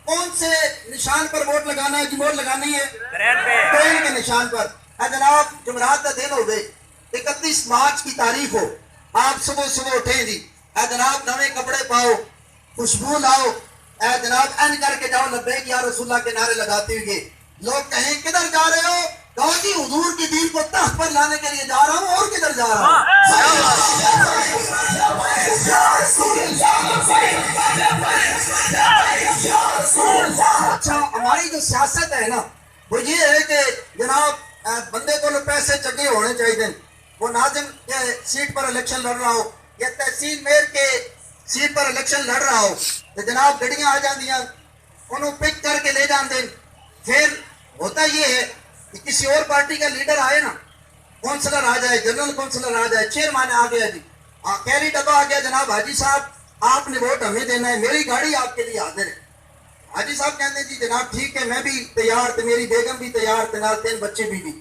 کون سے نشان پر ووٹ لگانا ہے؟ جی ووٹ لگانی ہے ٹرین کے نشان پر. اے جناب جمعرات کا دن ہو گئے, 31 مارچ کی تاریخ ہو, آپ صبح صبح اٹھیں جی, اے جناب نئے کپڑے پاؤ, خوشبو لاؤ, اے جناب این کر کے جاؤ لبیک یا رسول اللہ کے نعرے لگاتے ہوئے. لوگ کہیں کدھر جا رہے ہو؟ کہو جی حضور کی دین کو تخت پر لانے کے لیے جا رہا ہوں. اور کدھر جا رہا ہوں؟ اچھا ہماری جو سیاست ہے نا وہ یہ ہے کہ جناب بندے کو پیسے چکے ہونے چاہیے. وہ ناظم کے سیٹ پر الیکشن لڑ رہا ہو یا تحصیل میر کے سیٹ پر الیکشن لڑ رہا ہو تو جناب گڑیاں آ جاندیاں انہوں پک کر کے لے جاندے. پھر ہوتا یہ ہے کہ کسی اور پارٹی کا لیڈر آئے نا, کونسلر آ جائے, جنرل کونسلر آ جائے, چیئرمین آ گیا جی, کیری ڈبا آ گیا, جناب حاجی صاحب آپ نے ووٹ ہمیں دینا ہے, میری گاڑی آپ کے لیے حاضر ہے. حاجی صاحب کہتے ہیں جی جناب ٹھیک ہے میں بھی تیار تھے, میری بیگم بھی تیار تھے, 3 بچے بھی.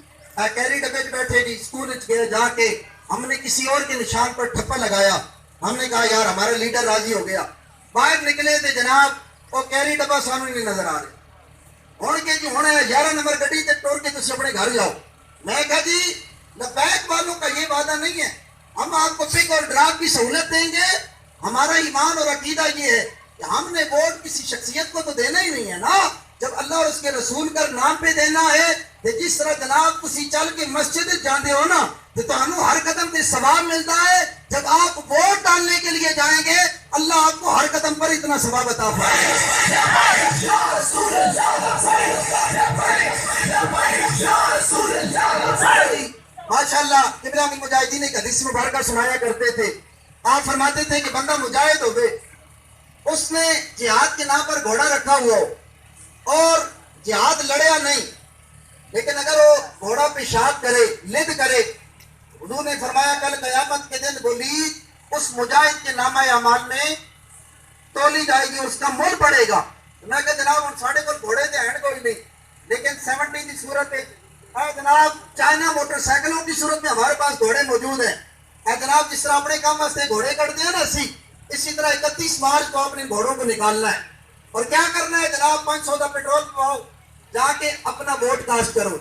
کیری ڈبے بیٹھے جی, اسکول گئے, جا کے ہم نے کسی اور کے نشان پر ٹھپا لگایا. ہم نے کہا یار ہمارا لیڈر راضی ہو گیا. باہر نکلے تھے جناب وہ کیری ڈبا سامنے نہیں نظر آ رہے. ہوں کہ جی ہونا ہے 11 نمبر گڈی تے ٹور کے تسی اپنے گھر جاؤ. میں کہا جی لبیک والوں کا یہ وعدہ نہیں ہے, ہم آپ کو پک اور ڈراپ کی سہولت دیں گے. ہمارا ایمان اور عقیدہ یہ ہے کہ ہم نے ووٹ کسی شخصیت کو تو دینا ہی نہیں ہے نا, جب اللہ اور اس کے رسول کا نام پہ دینا ہے. کہ جس طرح جناب تسی چل کے مسجد جاندے ہو نا تو تمہیں ہر قدم پہ ثواب ملتا ہے, جب آپ ووٹ ڈالنے کے لیے جائیں گے اللہ آپ کو ہر قدم پر اتنا ثواب عطا فرمائے گا. ماشاء اللہ ابراہیم مجاہدین ایک حدیث مبارکہ سنایا کرتے تھے. آپ فرماتے تھے کہ بندہ مجاہد ہو گئے, اس نے جہاد کے نام پر گھوڑا رکھا ہوا ہو اور جہاد لڑیا نہیں, لیکن اگر وہ گھوڑا پیشاب کرے, لد کرے, حضور نے فرمایا کل قیامت کے دن بولی اس مجاہد کے نامہ اعمال میں تولی جائے گی, اس کا مول پڑے گا. میں کہ جناب ان ساڑھے کو گھوڑے دے ہینڈ کوئی نہیں, لیکن 70 کی صورت ہے جناب چائنا موٹر سائیکلوں کی صورت میں ہمارے پاس گھوڑے موجود ہیں. جناب جس طرح اپنے کام واسطے گھوڑے کرتے ہیں نا اسی طرح 31 مارچ کو اپنے گھوڑوں کو نکالنا ہے. اور کیا کرنا ہے جناب 500 کا پیٹرول پاؤ, جا کے اپنا ووٹ کاسٹ کرو,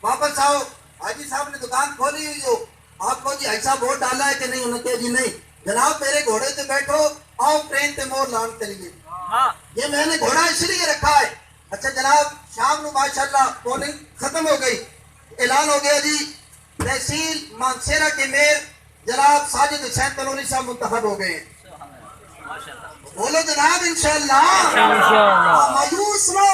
واپس آؤ. حاجی صاحب نے دکان کھولی ہوئی ہو, آپ کو جی حاجی صاحب ووٹ ڈالا ہے کہ نہیں؟ انہوں نے کہا جی نہیں. جناب میرے گھوڑے پہ بیٹھو, آؤ ٹرین پہ مور لان چلیے. یہ میں نے گھوڑا اس لیے رکھا ہے. اچھا جناب شام کو ماشاءاللہ پولنگ ختم ہو گئی, اعلان ہو گیا جی تحصیل مانسیرا کے میئر جناب ساجد حسین تلونی صاحب منتخب ہو گئے ہیں. بولو جناب انشاءاللہ. مایوس نہ,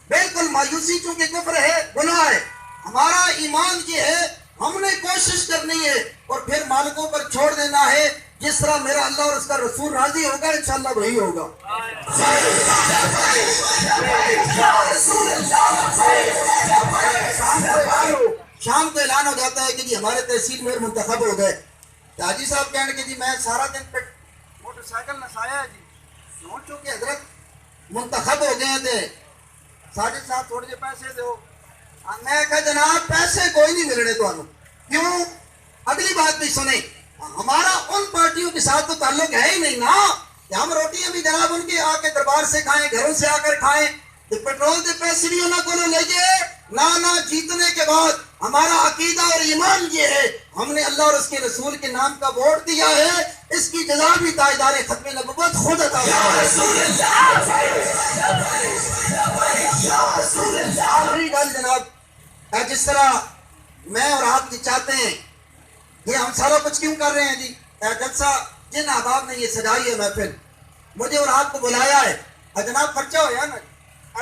بالکل مایوسی چونکہ کفر ہے, گناہ ہے. ہمارا ایمان یہ ہے ہم نے کوشش کرنی ہے اور پھر مالکوں پر چھوڑ دینا ہے. جس طرح میرا اللہ اور اس کا رسول راضی ہوگا انشاءاللہ وہی ہوگا. شام کو اعلان ہو جاتا ہے کہ جی ہمارے تحصیل میر منتخب ہو گئے. حاجی صاحب کہنے کہ جی میں سارا دن موٹر سائیکل نسایا جی, چونکہ حضرت منتخب ہو گئے تھے, ساجد صاحب تھوڑے سے پیسے دو. میں کہا جناب پیسے کوئی نہیں ملنے تو آنو. کیوں؟ اگلی بات بھی سنیں, ہمارا ان پارٹیوں کے ساتھ تو تعلق ہے ہی نہیں نا کہ ہم روٹیاں بھی جناب ان کے آ کے دربار سے کھائیں, گھروں سے آ کر کھائیں. پیٹرول کے پیسے بھی انہوں کو لے جائے نہ جیتنے کے بعد ہمارا عقیدہ اور ایمان یہ ہے ہم نے اللہ اور اس کے رسول کے نام کا ووٹ دیا ہے, اس کی جزا بھی تاجدار ختم نبوت خود عطا آخری گل جناب, جس طرح میں اور آپ کی چاہتے ہیں یہ ہم سارا کچھ کیوں کر رہے ہیں جی؟ جلسہ جن احباب نے یہ سجائی ہے محفل, مجھے اور آپ کو بلایا ہے. جناب خرچہ ہوا نا,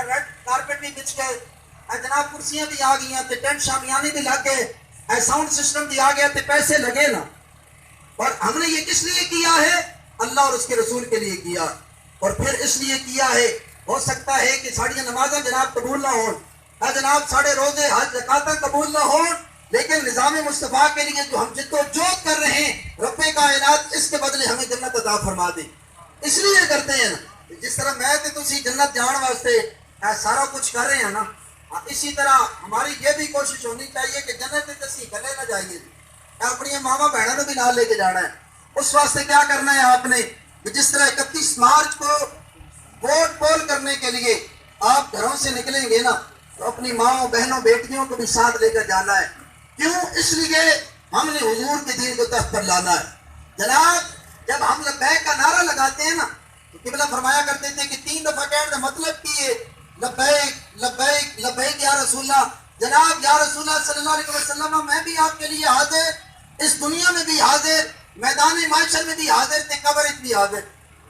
ریڈ کارپیٹ بھی بچھ گئے, جناب کرسیاں بھی آ گئی ہیں, ٹینٹ شامیانے بھی لگ گئے, ساؤنڈ سسٹم بھی آ گیا, پیسے لگے نا. اور ہم نے یہ کس لیے کیا ہے؟ اللہ اور اس کے رسول کے لیے کیا, اور پھر اس لیے کیا ہے ہو سکتا ہے کہ ساڑی نمازیں جناب قبول نہ ہوں, جناب ساڑھے روزے حج زکاتیں قبول نہ ہوں, لیکن نظام مصطفیٰ کے لیے جو ہم جد و جہد کر رہے ہیں رب کائنات اس کے بدلے ہمیں جنت عطا فرما دے. اس لیے کرتے ہیں نا, جس طرح میں تے تسی جنت جان واسطے سارا کچھ کر رہے ہیں نا, اسی طرح ہماری یہ بھی کوشش ہونی چاہیے کہ جنت تسی گلے نہ جائیے, اپنی ماما بہنوں کو بھی نہ لے کے جانا ہے. اس واسطے کیا کرنا ہے آپ نے, جس طرح 31 مارچ کو ووٹ پول کرنے کے لیے آپ گھروں سے نکلیں گے نا تو اپنی ماں بہنوں بیٹیوں کو بھی ساتھ لے کر جانا ہے. کیوں؟ اس لیے ہم نے حضور کے دین کو تخت پر لانا ہے. جناب جب ہم لبیک کا نعرہ لگاتے ہیں نا تو قبلہ فرمایا کرتے تھے کہ 3 دفعہ کہنے کا مطلب کی ہے لبیک لبیک لبیک یا رسول اللہ. جناب یا رسول اللہ صلی اللہ علیہ وسلم میں بھی آپ کے لیے حاضر, اس دنیا میں بھی حاضر, میدان معاشر میں بھی حاضر تھے, قبر بھی حاضر.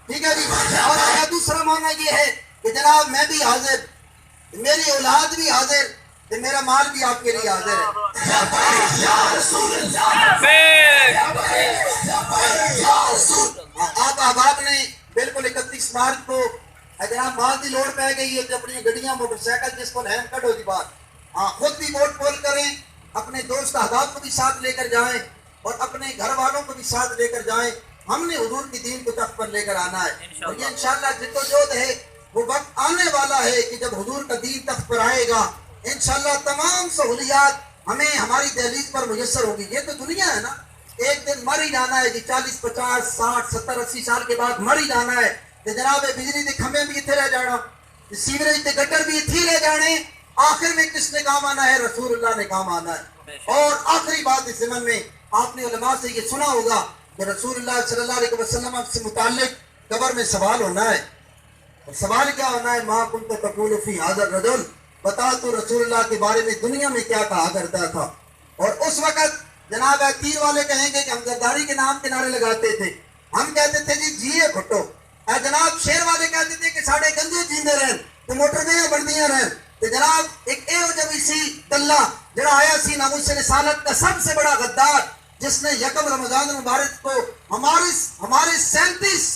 ٹھیک ہے جی. اور دوسرا معنی یہ ہے کہ جناب میں بھی حاضر, میری اولاد بھی حاضر, میرا مال بھی آپ کے لیے حاضر ہے. آپ احباب نے بالکل 31 مارچ کو جناب مال کی لوڑ پہ گئی ہے کہ اپنی گڈیاں موٹر سائیکل جس کو ہینڈ کٹ ہو دی بات, خود بھی ووٹ پول کریں, اپنے دوست احباب کو بھی ساتھ لے کر جائیں اور اپنے گھر والوں کو بھی ساتھ لے کر جائیں. ہم نے حضور کی دین کو تخت پر لے کر آنا ہے اور یہ انشاءاللہ جدوجہد ہے. وہ وقت آنے والا ہے کہ جب حضور کا دین تخت پر آئے گا انشاءاللہ تمام سہولیات ہمیں ہماری دہلیز پر میسر ہوگی. یہ تو دنیا ہے نا, ایک دن مر ہی جانا ہے جی, 40 50 60 70 80 سال کے بعد مر ہی جانا ہے. کہ جناب بجلی کے کھمبے بھی اتنے رہ جانا, سیوریج کے گٹر بھی اتنے رہ جانے, آخر میں کس نے کام آنا ہے؟ رسول اللہ نے کام آنا ہے. اور آخری بات اس زمن میں آپ نے علماء سے یہ سنا ہوگا کہ رسول اللہ صلی اللہ علیہ وسلم سے متعلق قبر میں سوال ہونا ہے. اور سوال کیا ہونا ہے؟ ما کنت تقول فی هذا الرجل, بتا تو رسول اللہ کے بارے میں دنیا میں کیا کہا کرتا تھا. اور اس وقت جناب تیر والے کہیں گے کہ ہم غداری کے نام کے نعرے لگاتے تھے, ہم کہتے تھے جی جیے کھٹو. جناب شیر والے کہتے تھے کہ ساڑھے گندے جیندے رہن تو موٹر دیاں بڑھدیاں رہن. تو جناب ایک ایو جب اسی دلہ جڑا آیا سی ناموس رسالت کا سب سے بڑا غدار, جس نے یکم رمضان المبارک کو ہمارے 37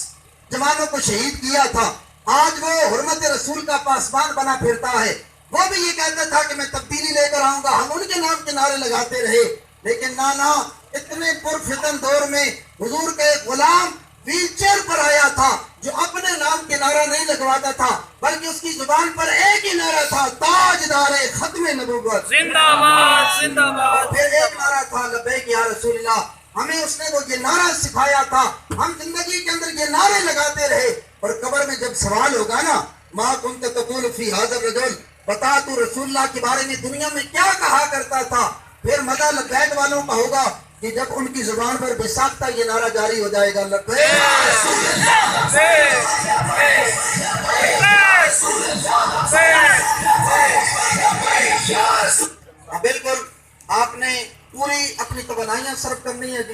جوانوں کو شہید کیا تھا, آج وہ حرمت رسول کا پاسبان بنا پھرتا ہے. وہ بھی یہ کہتا تھا کہ میں تبدیلی لے کر آؤں گا, ہم ان کے نام کے نعرے لگاتے رہے. لیکن نانا اتنے پرفتن دور میں حضور کا ایک غلام ویل چیئر پر آیا تھا جو اپنے نام کے نعرہ نہیں لگواتا تھا بلکہ اس کی زبان پر ایک ہی نعرہ تھا, تاجدار ختم نبوت زندہ باد زندہ باد. پھر ایک نعرہ تھا لبیک یا رسول اللہ. ہمیں اس نے وہ یہ نعرہ سکھایا تھا, ہم زندگی کے اندر یہ نعرے لگاتے رہے. اور قبر میں جب سوال ہوگا نا ما کنت تقول فی هذا الرجل, بتا تو رسول اللہ کے بارے میں دنیا میں کیا کہا کرتا تھا. پھر مدہ لبیک والوں کا ہوگا کہ جب ان کی زبان پر بے ساختہ یہ نعرہ جاری ہو جائے گا لبیک. بالکل آپ نے پوری اپنی توانائیاں صرف کرنی ہے جی.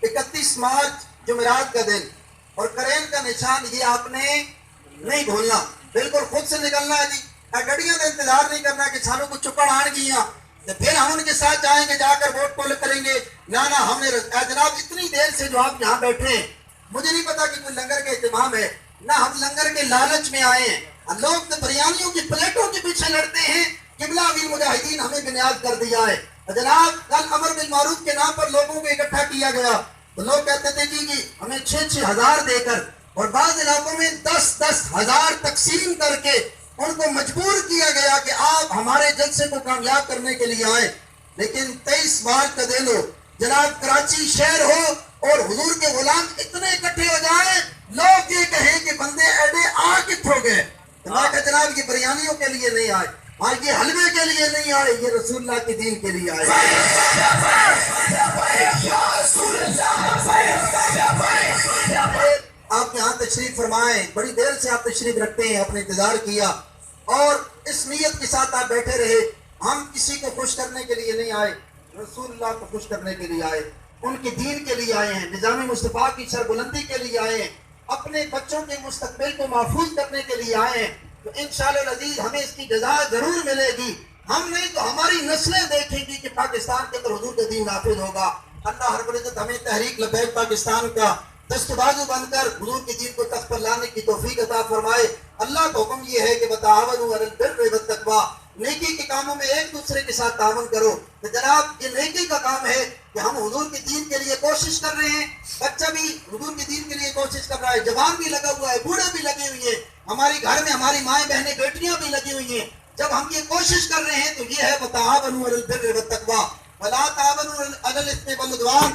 31 مارچ جمعرات کا دن اور کرین کا نشان یہ آپ نے نہیں بھولنا, بالکل خود سے نکلنا ہے جی. گڑیاں کا انتظار نہیں کرنا کہ سانوں کو چکڑ آن گیا پھر ہم ان کے ساتھ جائیں گے, جا کر ووٹ پول کریں گے. نہ ہم نے جناب اتنی دیر سے جو آپ یہاں بیٹھے ہیں, مجھے نہیں پتا کہ کوئی لنگر کا اہتمام ہے, نہ ہم لنگر کے لالچ میں آئے ہیں. لوگ تو بریانیوں کی پلیٹوں کے پیچھے لڑتے ہیں. قبلہ امیر مجاہدین ہمیں بنیاد کر دیا ہے. جناب کل امر بالمعروف کے نام پر لوگوں کو اکٹھا کیا گیا تو لوگ کہتے تھے کہ ہمیں 6-6 ہزار دے کر اور بعض علاقوں میں 10-10 ہزار تقسیم کر کے ان کو مجبور کیا گیا کہ آپ ہمارے جلسے کو کامیاب کرنے کے لیے آئیں. لیکن 23 مارچ کا دن ہو, جناب کراچی شہر ہو اور حضور کے غلام اتنے اکٹھے ہو جائیں, لوگ یہ کہیں کہ بندے ایڈے آ کتھوں گئے. میں کہا جناب یہ بریانیوں کے لیے نہیں آئے, یہ حلوے کے لیے نہیں آئے, یہ رسول اللہ کے دین کے لیے آئے. آپ یہاں تشریف فرمائیں, بڑی دیر سے آپ تشریف رکھتے ہیں, آپ نے انتظار کیا اور اس نیت کے ساتھ آپ بیٹھے رہے. ہم کسی کو خوش کرنے کے لیے نہیں آئے, رسول اللہ کو خوش کرنے کے لیے آئے, ان کے دین کے لیے آئے ہیں, نظام مصطفیٰ کی سربلندی کے لیے آئے ہیں, اپنے بچوں کے مستقبل کو محفوظ کرنے کے لیے آئے ہیں. تو انشاءاللہ العزیز ہمیں اس کی جزا ضرور ملے گی. ہم نہیں تو ہماری نسلیں دیکھیں گی کہ پاکستان کے اندر حضور کا دین نافذ ہوگا. اللہ رب العزت ہمیں تحریک لبیک پاکستان کا دست بازو بن کر حضور کے دین کو تخت پر لانے کی توفیق عطا فرمائے. اللہ کا حکم یہ ہے کہ وتعاونوا علی البر والتقوی, نیکی کے کاموں میں ایک دوسرے کے ساتھ تعاون کرو. تو جناب یہ نیکی کا کام ہے کہ ہم حضور کے دین کے لیے کوشش کر رہے ہیں, بچہ بھی حضور کے دین کے لیے کوشش کر رہا ہے, جوان بھی لگا ہوا ہے, بوڑھے بھی لگے ہوئے ہیں, ہماری گھر میں ہماری مائیں بہنیں بیٹیاں بھی لگی ہوئی ہیں. جب ہم یہ کوشش کر رہے ہیں تو یہ ہے وتعاونوا علی البر والتقوی ولا تعاونوا علی الاثم والعدوان,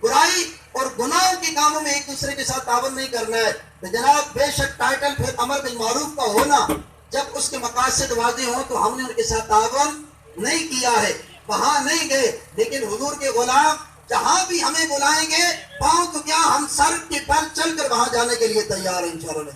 برائی اور گناہوں کے کاموں میں ایک دوسرے کے ساتھ تعاون نہیں کرنا ہے. تو جناب بے شک ٹائٹل پھر امر بالمعروف کا ہونا, جب اس کے مقاصد واضح ہوں تو ہم نے ان کے ساتھ تعاون نہیں کیا ہے، وہاں نہیں گئے، لیکن حضور کے غلام جہاں بھی ہمیں بلائیں گے پاؤں تو کیا ہم سر کے بل چل کر وہاں جانے کے لیے تیار ہیں انشاءاللہ۔